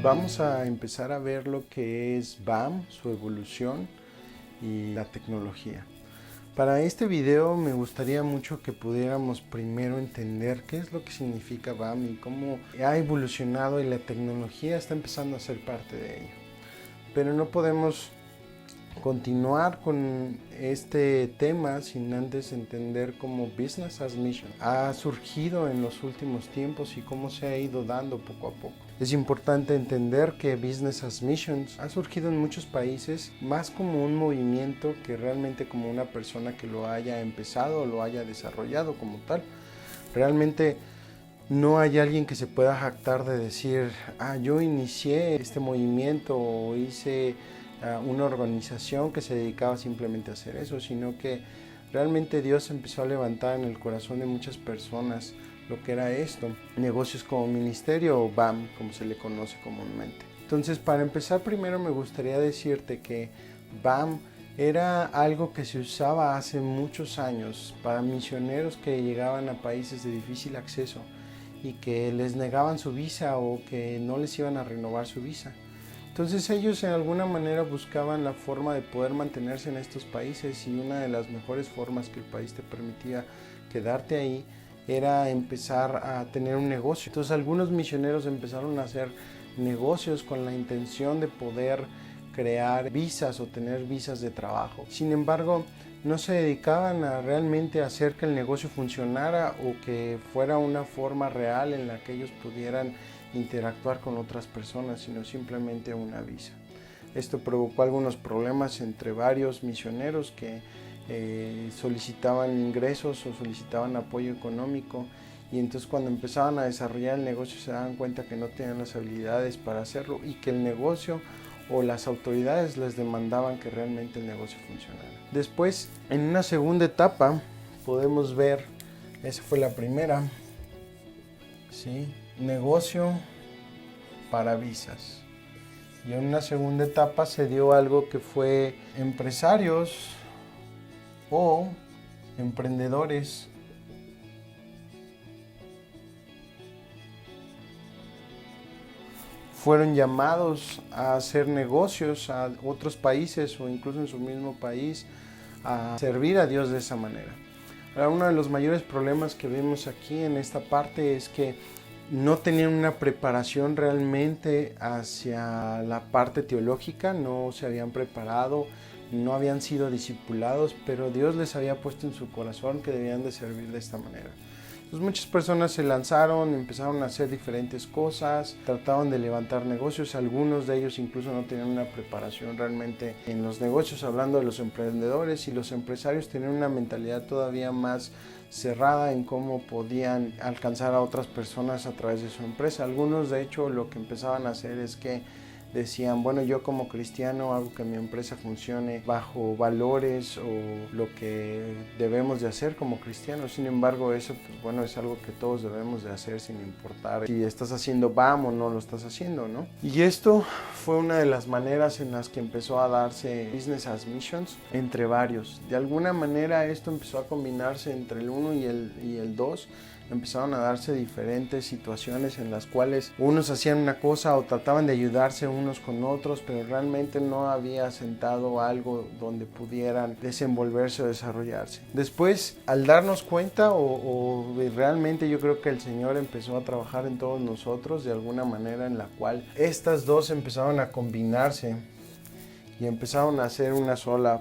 Vamos a empezar a ver lo que es BAM, su evolución y la tecnología. Para este video me gustaría mucho que pudiéramos primero entender qué es lo que significa BAM y cómo ha evolucionado y la tecnología está empezando a ser parte de ello. Pero no podemos continuar con este tema sin antes entender cómo Business as Mission ha surgido en los últimos tiempos y cómo se ha ido dando poco a poco. Es importante entender que Business as Mission ha surgido en muchos países más como un movimiento que realmente como una persona que lo haya empezado o lo haya desarrollado como tal. Realmente no hay alguien que se pueda jactar de decir, yo inicié este movimiento o hice una organización que se dedicaba simplemente a hacer eso, sino que realmente Dios empezó a levantar en el corazón de muchas personas lo que era esto, negocios como ministerio o BAM, como se le conoce comúnmente. Entonces, para empezar, primero me gustaría decirte que BAM era algo que se usaba hace muchos años para misioneros que llegaban a países de difícil acceso y que les negaban su visa o que no les iban a renovar su visa. Entonces ellos en alguna manera buscaban la forma de poder mantenerse en estos países y una de las mejores formas que el país te permitía quedarte ahí era empezar a tener un negocio. Entonces algunos misioneros empezaron a hacer negocios con la intención de poder crear visas o tener visas de trabajo. Sin embargo, no se dedicaban a realmente hacer que el negocio funcionara o que fuera una forma real en la que ellos pudieran interactuar con otras personas, sino simplemente una visa. Esto provocó algunos problemas entre varios misioneros que solicitaban ingresos o solicitaban apoyo económico, y entonces cuando empezaban a desarrollar el negocio se daban cuenta que no tenían las habilidades para hacerlo y que el negocio o las autoridades les demandaban que realmente el negocio funcionara. Después, en una segunda etapa, podemos ver, esa fue la primera, ¿sí? Negocio para visas. Y en una segunda etapa se dio algo que fue empresarios o emprendedores fueron llamados a hacer negocios a otros países o incluso en su mismo país a servir a Dios de esa manera. Ahora, uno de los mayores problemas que vemos aquí en esta parte es que no tenían una preparación realmente hacia la parte teológica, no se habían preparado, no habían sido discipulados, pero Dios les había puesto en su corazón que debían de servir de esta manera. Entonces muchas personas se lanzaron, empezaron a hacer diferentes cosas, trataban de levantar negocios, algunos de ellos incluso no tenían una preparación realmente en los negocios, hablando de los emprendedores, y los empresarios tenían una mentalidad todavía más cerrada en cómo podían alcanzar a otras personas a través de su empresa. Algunos de hecho lo que empezaban a hacer es que decían, bueno, yo como cristiano hago que mi empresa funcione bajo valores o lo que debemos de hacer como cristianos. Sin embargo, eso pues bueno, es algo que todos debemos de hacer sin importar si estás haciendo BAM o no lo estás haciendo, ¿no? Y esto fue una de las maneras en las que empezó a darse Business as Missions entre varios. De alguna manera esto empezó a combinarse entre el 1 y el 2. Empezaron a darse diferentes situaciones en las cuales unos hacían una cosa o trataban de ayudarse unos con otros, pero realmente no había sentado algo donde pudieran desenvolverse o desarrollarse. Después, al darnos cuenta o realmente yo creo que el Señor empezó a trabajar en todos nosotros de alguna manera en la cual estas dos empezaron a combinarse y empezaron a hacer una sola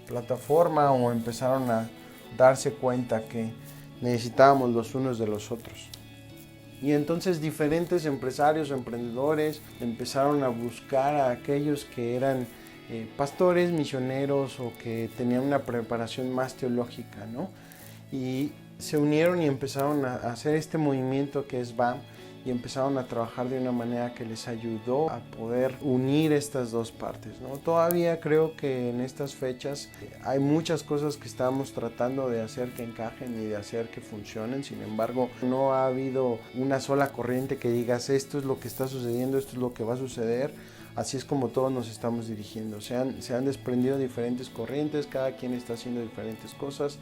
plataforma o empezaron a darse cuenta que necesitábamos los unos de los otros. Y entonces diferentes empresarios o emprendedores empezaron a buscar a aquellos que eran pastores, misioneros o que tenían una preparación más teológica, ¿no? Y se unieron y empezaron a hacer este movimiento que es BAM, y empezaron a trabajar de una manera que les ayudó a poder unir estas dos partes, ¿no? Todavía creo que en estas fechas hay muchas cosas que estamos tratando de hacer que encajen y de hacer que funcionen. Sin embargo, no ha habido una sola corriente que digas esto es lo que está sucediendo, esto es lo que va a suceder. Así es como todos nos estamos dirigiendo. Se han desprendido diferentes corrientes, cada quien está haciendo diferentes cosas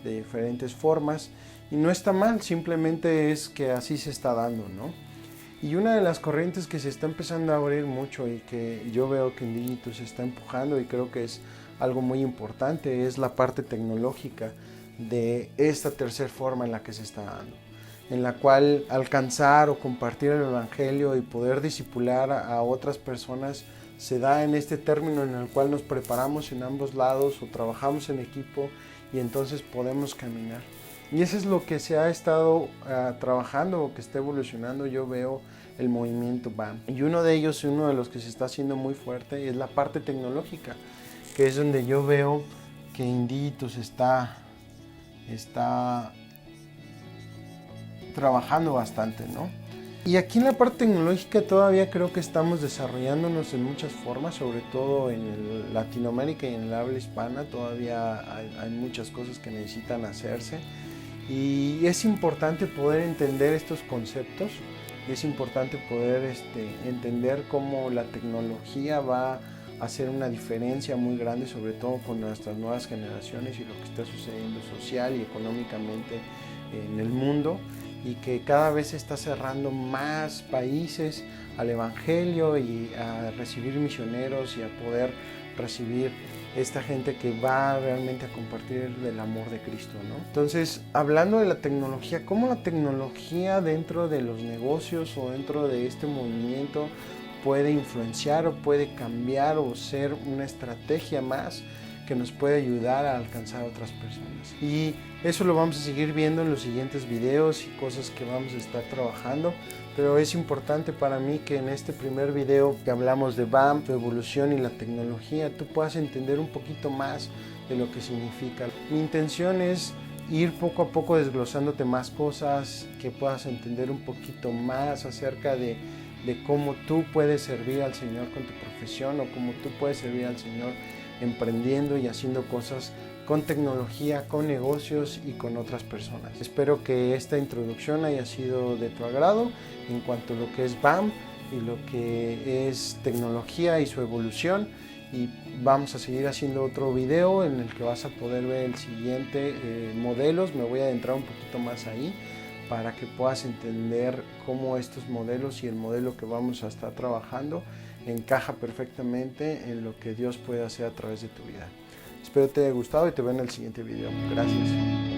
de diferentes formas y no está mal, simplemente es que así se está dando, ¿no? Y una de las corrientes que se está empezando a abrir mucho y que yo veo que Indigitus está empujando y creo que es algo muy importante es la parte tecnológica de esta tercera forma en la que se está dando, en la cual alcanzar o compartir el evangelio y poder discipular a otras personas se da en este término en el cual nos preparamos en ambos lados o trabajamos en equipo y entonces podemos caminar. Y eso es lo que se ha estado trabajando o que está evolucionando. Yo veo el movimiento BAM. Y uno de ellos, uno de los que se está haciendo muy fuerte, es la parte tecnológica, que es donde yo veo que Indigitus está trabajando bastante, ¿no? Y aquí en la parte tecnológica todavía creo que estamos desarrollándonos en muchas formas, sobre todo en Latinoamérica y en el habla hispana. Todavía hay muchas cosas que necesitan hacerse y es importante poder entender estos conceptos, es importante poder entender cómo la tecnología va a hacer una diferencia muy grande, sobre todo con nuestras nuevas generaciones y lo que está sucediendo social y económicamente en el mundo, y que cada vez se está cerrando más países al evangelio y a recibir misioneros y a poder recibir esta gente que va realmente a compartir el amor de Cristo, ¿no? Entonces, hablando de la tecnología, ¿cómo la tecnología dentro de los negocios o dentro de este movimiento puede influenciar o puede cambiar o ser una estrategia más que nos puede ayudar a alcanzar a otras personas? Y eso lo vamos a seguir viendo en los siguientes videos y cosas que vamos a estar trabajando, pero es importante para mí que en este primer video que hablamos de BAM, su evolución y la tecnología, tú puedas entender un poquito más de lo que significa. Mi intención es ir poco a poco desglosándote más cosas, que puedas entender un poquito más acerca de cómo tú puedes servir al Señor con tu profesión o cómo tú puedes servir al Señor emprendiendo y haciendo cosas con tecnología, con negocios y con otras personas. Espero que esta introducción haya sido de tu agrado en cuanto a lo que es BAM y lo que es tecnología y su evolución, y vamos a seguir haciendo otro video en el que vas a poder ver el siguiente modelos. Me voy a adentrar un poquito más ahí para que puedas entender cómo estos modelos y el modelo que vamos a estar trabajando encaja perfectamente en lo que Dios puede hacer a través de tu vida. Espero te haya gustado y te veo en el siguiente video. Gracias.